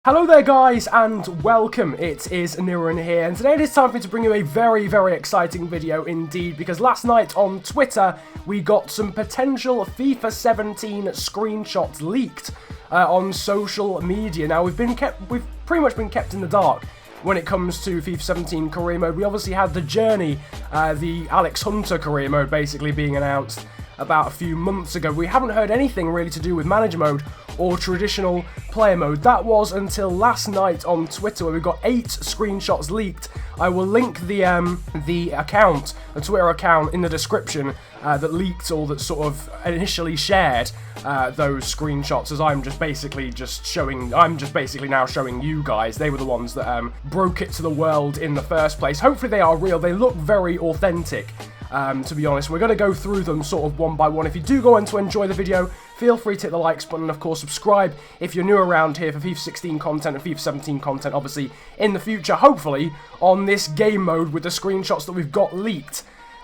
Hello there guys and welcome, it is Murkin here, and today it is time for me to bring you a very exciting video indeed, because last night on Twitter we got some potential FIFA 17 screenshots leaked on social media. Now we've pretty much been kept in the dark when it comes to FIFA 17 career mode. We obviously had the Journey, the Alex Hunter career mode basically being announced about a few months ago. We haven't heard anything really to do with manager mode or traditional player mode. That was until last night on Twitter, where we got 8 screenshots leaked. I will link the account, the Twitter account, in the description that leaked, or that sort of initially shared those screenshots, as I'm just basically now showing you guys. They were the ones that broke it to the world in the first place. Hopefully they are real. They look very authentic. To be honest, we're going to go through them sort of one by one. If you do go on to enjoy the video, feel free to hit the likes button, and of course subscribe if you're new around here for FIFA 16 content and FIFA 17 content, obviously in the future, hopefully on this game mode with the screenshots that we've got leaked.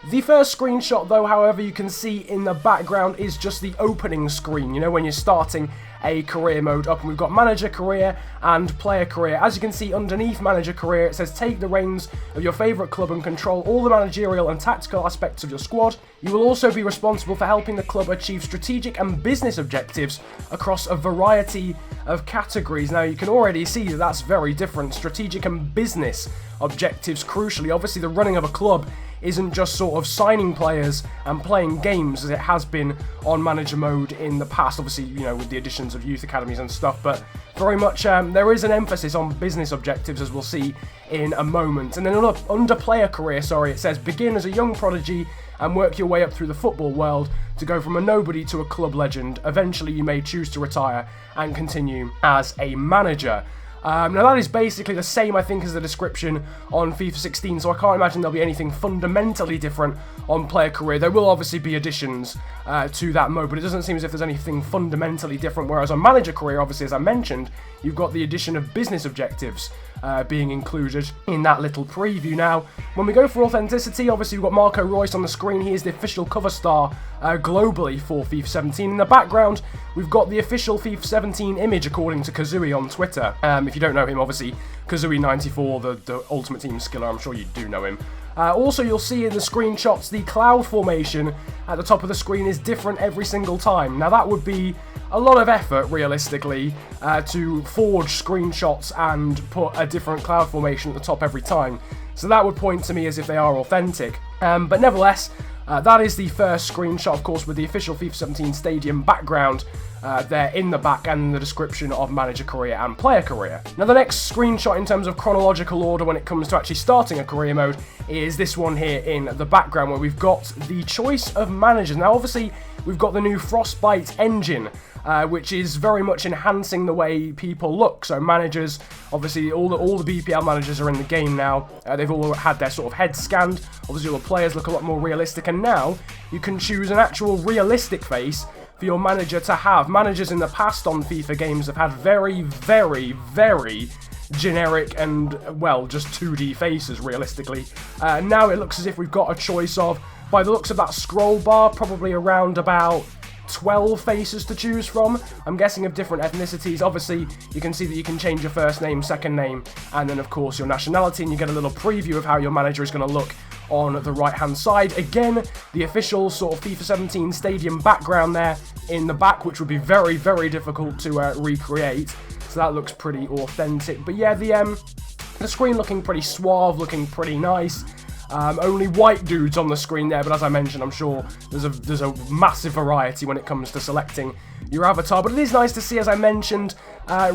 The first screenshot though, however, you can see in the background is just the opening screen, you know, when you're starting a career mode up, and we've got manager career and player career. As you can see underneath manager career, it says take the reins of your favourite club and control all the managerial and tactical aspects of your squad. You will also be responsible for helping the club achieve strategic and business objectives across a variety of categories. Now you can already see that that's very different. Strategic and business objectives, crucially. Obviously the running of a club isn't just sort of signing players and playing games as it has been on manager mode in the past, obviously, you know, with the additions of youth academies and stuff, but very much there is an emphasis on business objectives, as we'll see in a moment. And then under player career, it says begin as a young prodigy and work your way up through the football world to go from a nobody to a club legend. Eventually you may choose to retire and continue as a manager. Now that is basically the same, I think, as the description on FIFA 16, so I can't imagine there'll be anything fundamentally different on player career. There will obviously be additions to that mode, but it doesn't seem as if there's anything fundamentally different, whereas on manager career, obviously, as I mentioned, you've got the addition of business objectives being included in that little preview. Now, when we go for authenticity, obviously we've got Marco Reus on the screen. He is the official cover star globally for FIFA 17. In the background, we've got the official FIFA 17 image, according to Kazooie on Twitter. If you don't know him, obviously, Kazooie94, the Ultimate Team skiller, I'm sure you do know him. Also, you'll see in the screenshots, the cloud formation at the top of the screen is different every single time. Now, that would be a lot of effort, realistically, to forge screenshots and put a different cloud formation at the top every time. So that would point to me as if they are authentic. But nevertheless, that is the first screenshot, of course, with the official FIFA 17 stadium background there in the back, and the description of manager career and player career. Now the next screenshot in terms of chronological order when it comes to actually starting a career mode is this one here in the background, where we've got the choice of managers. Now obviously we've got the new Frostbite engine, which is very much enhancing the way people look. So managers, obviously all the BPL managers are in the game now. They've all had their sort of heads scanned. Obviously all the players look a lot more realistic, and now you can choose an actual realistic face for your manager to have. Managers in the past on FIFA games have had very generic and, well, just 2D faces, realistically. Now it looks as if we've got a choice of, by the looks of that scroll bar, probably around about 12 faces to choose from. I'm guessing of different ethnicities. Obviously, you can see that you can change your first name, second name, and then of course your nationality, and you get a little preview of how your manager is going to look on the right hand side. Again, the official sort of FIFA 17 stadium background there in the back, which would be very difficult to recreate. So that looks pretty authentic. But yeah, the screen looking pretty suave, looking pretty nice. Only white dudes on the screen there, but as I mentioned, I'm sure there's a massive variety when it comes to selecting your avatar. But it is nice to see, as I mentioned,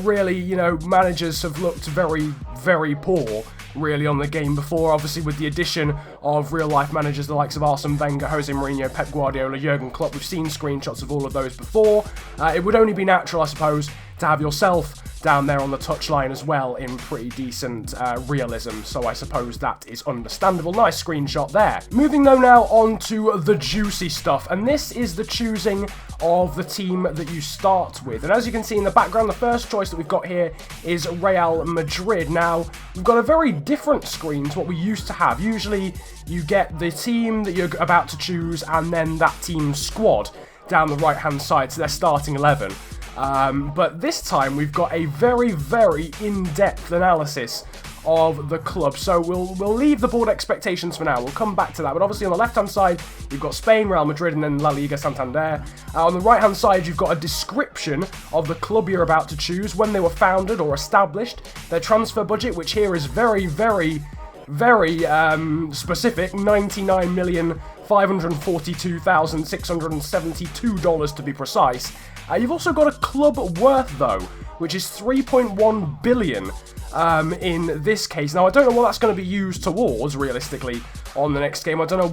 really, you know, managers have looked very poor, really, on the game before. Obviously, with the addition of real-life managers, the likes of Arsene Wenger, Jose Mourinho, Pep Guardiola, Jurgen Klopp, we've seen screenshots of all of those before. It would only be natural, I suppose, to have yourself down there on the touchline as well in pretty decent realism, so I suppose that is understandable. Nice screenshot there. Moving though now on to the juicy stuff, and this is the choosing of the team that you start with. And as you can see in the background, the first choice that we've got here is Real Madrid. Now, we've got a very different screen to what we used to have. Usually, you get the team that you're about to choose and then that team's squad down the right-hand side, so their starting 11. But this time we've got a very, very in-depth analysis of the club. So we'll leave the board expectations for now. We'll come back to that. But obviously on the left-hand side, you've got Spain, Real Madrid, and then La Liga Santander. On the right-hand side, you've got a description of the club you're about to choose, when they were founded or established, their transfer budget, which here is very, very, very specific, $99,542,672 to be precise. You've also got a club worth, though, which is $3.1 billion in this case. Now, I don't know what that's going to be used towards, realistically, on the next game. I don't know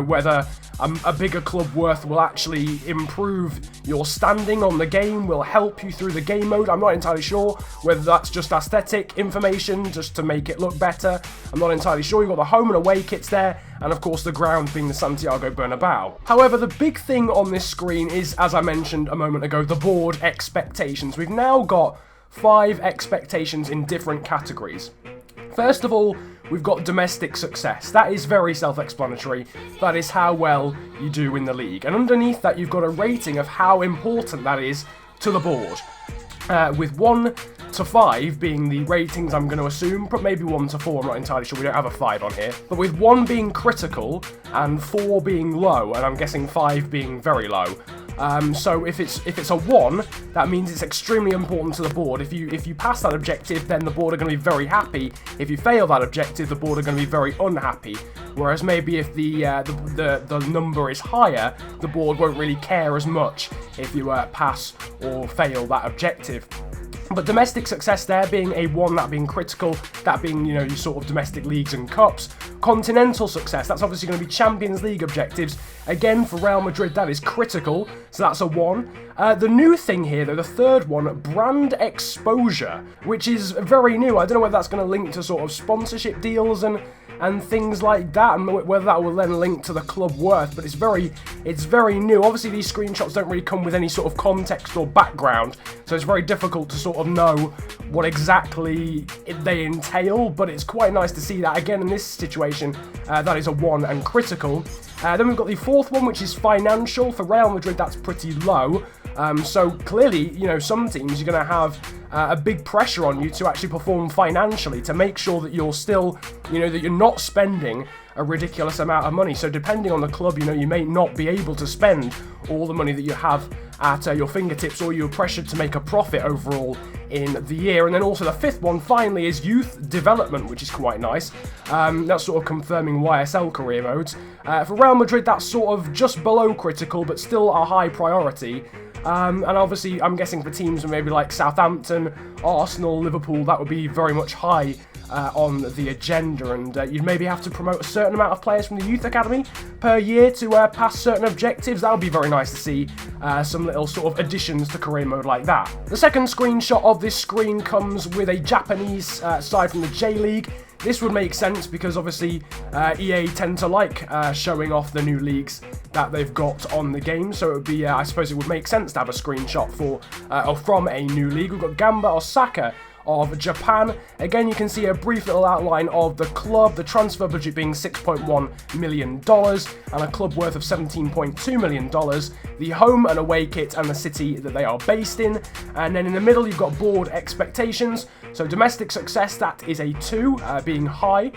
whether a bigger club worth will actually improve your standing on the game, will help you through the game mode. I'm not entirely sure whether that's just aesthetic information, just to make it look better. I'm not entirely sure. You've got the home and away kits there, and of course the ground being the Santiago Bernabeu. However, the big thing on this screen is, as I mentioned a moment ago, the board expectations. We've now got 5 expectations in different categories. First of all, we've got domestic success. That is very self-explanatory. That is how well you do in the league. And underneath that, you've got a rating of how important that is to the board. With 1 to 5 being the ratings, I'm going to assume, but maybe 1 to 4, I'm not entirely sure, we don't have a 5 on here. But with 1 being critical and 4 being low, and I'm guessing 5 being very low. So if it's a 1, that means it's extremely important to the board. If you pass that objective, then the board are going to be very happy. If you fail that objective, the board are going to be very unhappy. Whereas maybe if the number is higher, the board won't really care as much if you pass or fail that objective. But domestic success there being a 1, that being critical, that being, you know, your sort of domestic leagues and cups. Continental success, that's obviously going to be Champions League objectives. Again, for Real Madrid, that is critical, so that's a 1. The new thing here, though, the third one, brand exposure, which is very new. I don't know whether that's going to link to sort of sponsorship deals and things like that, and whether that will then link to the club worth, but it's very new. Obviously, these screenshots don't really come with any sort of context or background, so it's very difficult to sort of know what exactly they entail, but it's quite nice to see that. Again, in this situation, that is a 1 and critical. Then we've got the fourth one, which is financial. For Real Madrid, that's pretty low. So clearly, you know, some teams, you're going to have a big pressure on you to actually perform financially, to make sure that you're still, you know, that you're not spending a ridiculous amount of money. So depending on the club, you know, you may not be able to spend all the money that you have at your fingertips, or you're pressured to make a profit overall in the year. And then also the fifth one, finally, is youth development, which is quite nice. That's sort of confirming YSL career modes. For Real Madrid, that's sort of just below critical, but still a high priority. And obviously, I'm guessing for teams maybe like Southampton, Arsenal, Liverpool, that would be very much high on the agenda, and you'd maybe have to promote a certain amount of players from the youth academy per year to pass certain objectives. That would be very nice to see some little sort of additions to career mode like that. The second screenshot of this screen comes with a Japanese side from the J-League. This would make sense because obviously EA tend to like showing off the new leagues that they've got on the game, so it would be, I suppose it would make sense to have a screenshot for or from a new league. We've got Gamba Osaka of Japan. Again, you can see a brief little outline of the club, the transfer budget being $6.1 million, and a club worth of $17.2 million, the home and away kit and the city that they are based in. And then in the middle, you've got board expectations. So domestic success, that is a 2, being high.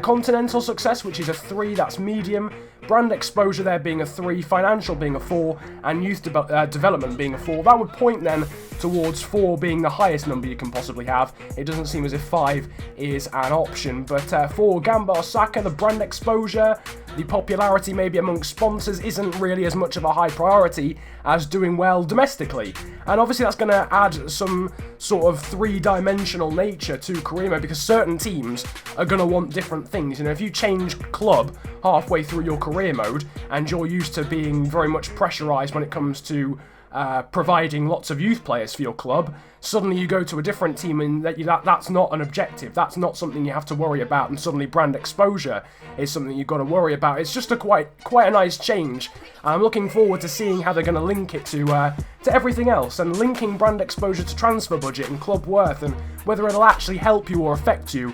Continental success, which is a 3, that's medium. Brand exposure there being a 3, financial being a 4, and youth development being a 4. That would point then towards 4 being the highest number you can possibly have. It doesn't seem as if 5 is an option, but for Gamba Osaka, the brand exposure, the popularity maybe amongst sponsors isn't really as much of a high priority as doing well domestically. And obviously that's going to add some sort of 3-dimensional nature to career mode, because certain teams are going to want different things. You know, if you change club halfway through your career mode and you're used to being very much pressurized when it comes to providing lots of youth players for your club, suddenly you go to a different team and that's not an objective. That's not something you have to worry about, and suddenly brand exposure is something you've got to worry about. It's just a quite a nice change. I'm looking forward to seeing how they're going to link it to everything else, and linking brand exposure to transfer budget and club worth, and whether it'll actually help you or affect you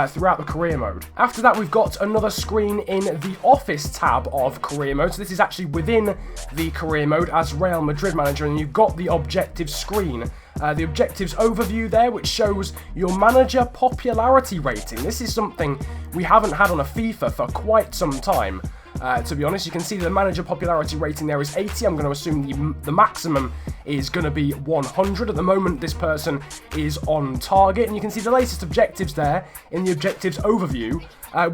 throughout the career mode. After that, we've got another screen in the office tab of career mode. So this is actually within the career mode as Real Madrid manager, and you've got the objectives screen. The objectives overview there, which shows your manager popularity rating. This is something we haven't had on a FIFA for quite some time. To be honest, you can see the manager popularity rating there is 80. I'm going to assume the maximum is going to be 100. At the moment, this person is on target, and you can see the latest objectives there in the objectives overview.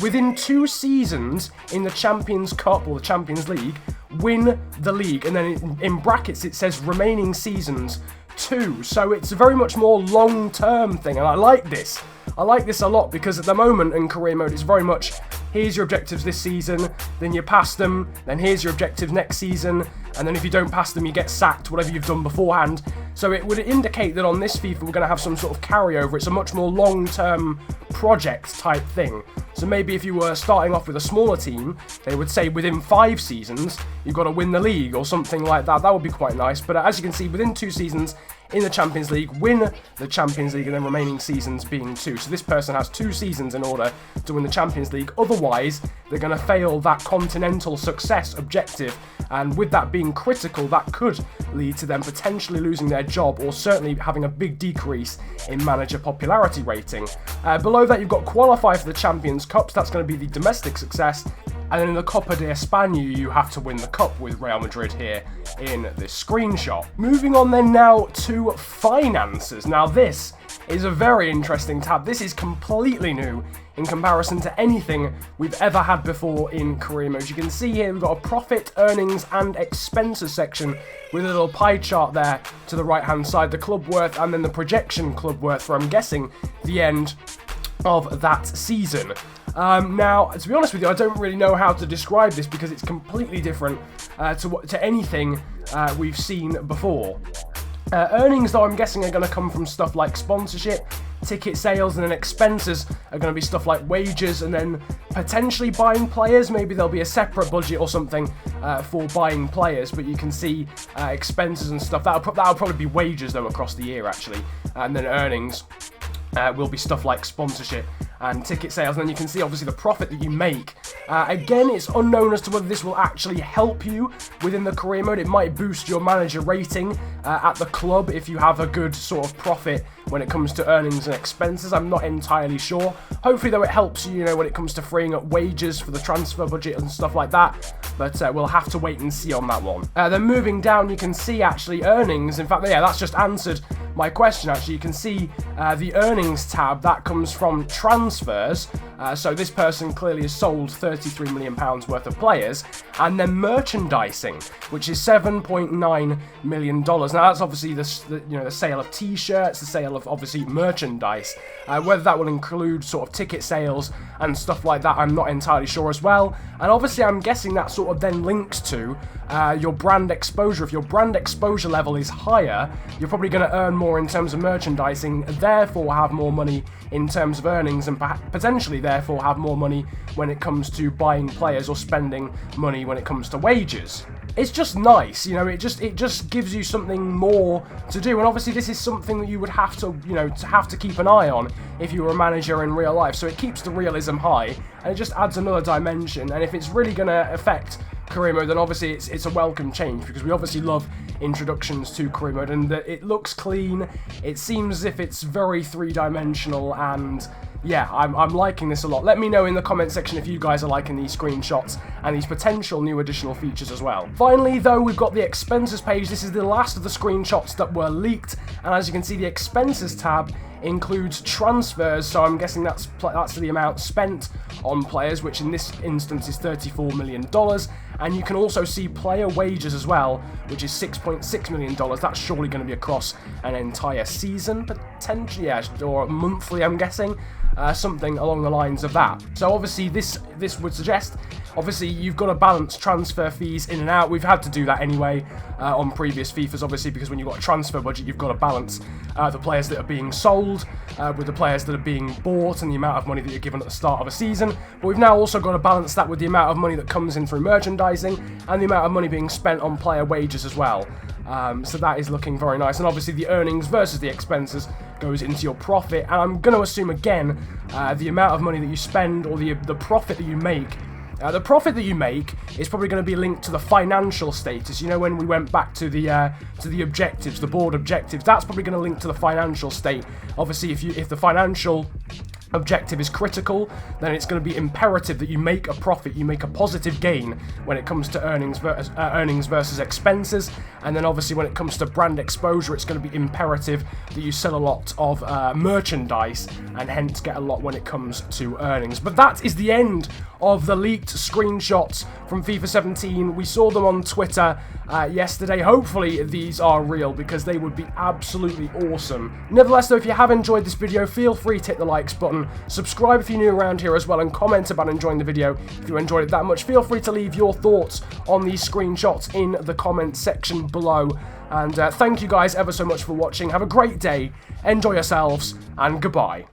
Within 2 seasons in the Champions Cup or the Champions League, win the league, and then in brackets it says remaining seasons 2. So it's a very much more long-term thing, and I like this. I like this a lot, because at the moment in career mode it's very much, here's your objectives this season, then you pass them, then here's your objectives next season, and then if you don't pass them you get sacked, whatever you've done beforehand. So it would indicate that on this FIFA we're going to have some sort of carryover. It's a much more long-term project type thing. So maybe if you were starting off with a smaller team, they would say within 5 seasons you've got to win the league or something like that. That would be quite nice. But as you can see, within 2 seasons in the Champions League, win the Champions League, and then remaining seasons being 2. So this person has 2 seasons in order to win the Champions League. Otherwise, they're going to fail that continental success objective. And with that being critical, that could lead to them potentially losing their job, or certainly having a big decrease in manager popularity rating. Below that, you've got qualify for the Champions Cup. So that's going to be the domestic success. And then in the Copa de España, you have to win the cup with Real Madrid here in this screenshot. Moving on then now to finances. Now this is a very interesting tab. This is completely new in comparison to anything we've ever had before in career mode. You can see here we've got a profit, earnings and expenses section with a little pie chart there to the right hand side, the club worth, and then the projection club worth for, I'm guessing, the end of that season. Now, to be honest with you, I don't really know how to describe this, because it's completely different to anything we've seen before. Earnings, though, I'm guessing are going to come from stuff like sponsorship, ticket sales, and then expenses are going to be stuff like wages, and then potentially buying players. Maybe there'll be a separate budget or something for buying players, but you can see expenses and stuff. That'll probably be wages, though, across the year, actually. And then earnings will be stuff like sponsorship and ticket sales, and then you can see obviously the profit that you make. Again, it's unknown as to whether this will actually help you within the career mode. It might boost your manager rating at the club if you have a good sort of profit when it comes to earnings and expenses. I'm not entirely sure. Hopefully, though, it helps you, when it comes to freeing up wages for the transfer budget and stuff like that. But we'll have to wait and see on that one. Then moving down, you can see actually earnings. In fact, yeah, that's just answered my question. Actually, you can see the earnings tab that comes from transfers. So this person clearly has sold £33 million worth of players, and then merchandising, which is $7.9 million. Now that's obviously the sale of T-shirts, the sale of obviously merchandise. Whether that will include sort of ticket sales and stuff like that, I'm not entirely sure as well. And obviously, I'm guessing that sort of then links to your brand exposure. If your brand exposure level is higher, you're probably going to earn more in terms of merchandising, therefore have more money in terms of earnings, and potentially therefore have more money when it comes to buying players or spending money when it comes to wages. It's just nice, it just gives you something more to do, and obviously this is something that you would have to, to keep an eye on if you were a manager in real life. So it keeps the realism high, and it just adds another dimension. And if it's really going to affect career mode, then obviously it's a welcome change, because we obviously love introductions to career mode, and it looks clean. It seems as if it's very three-dimensional, and yeah, I'm liking this a lot. Let me know in the comment section if you guys are liking these screenshots and these potential new additional features as well. Finally, though, we've got the expenses page. This is the last of the screenshots that were leaked, and as you can see, the expenses tab includes transfers, so I'm guessing that's the amount spent on players, which in this instance is $34 million. And you can also see player wages as well, which is $6.6 million. That's surely going to be across an entire season, potentially, yeah, or monthly, I'm guessing. Something along the lines of that. So obviously this would suggest Obviously, you've got to balance transfer fees in and out. We've had to do that anyway on previous FIFAs, obviously, because when you've got a transfer budget, you've got to balance the players that are being sold with the players that are being bought and the amount of money that you're given at the start of a season. But we've now also got to balance that with the amount of money that comes in through merchandising and the amount of money being spent on player wages as well. So that is looking very nice. And obviously the earnings versus the expenses goes into your profit. And I'm going to assume again, the amount of money that you spend or the profit that you make. The profit that you make is probably going to be linked to the financial status. You know, when we went back to the objectives, the board objectives, that's probably going to link to the financial state. Obviously, if the financial objective is critical, then it's going to be imperative that you make a profit, you make a positive gain when it comes to earnings versus expenses. And then obviously when it comes to brand exposure, it's going to be imperative that you sell a lot of merchandise and hence get a lot when it comes to earnings. But that is the end of the leaked screenshots from FIFA 17. We saw them on Twitter yesterday. Hopefully these are real, because they would be absolutely awesome. Nevertheless though, if you have enjoyed this video, feel free to hit the likes button, subscribe if you're new around here as well, and comment about enjoying the video. If you enjoyed it that much, feel free to leave your thoughts on these screenshots in the comment section below. And thank you guys ever so much for watching. Have a great day, enjoy yourselves, and goodbye.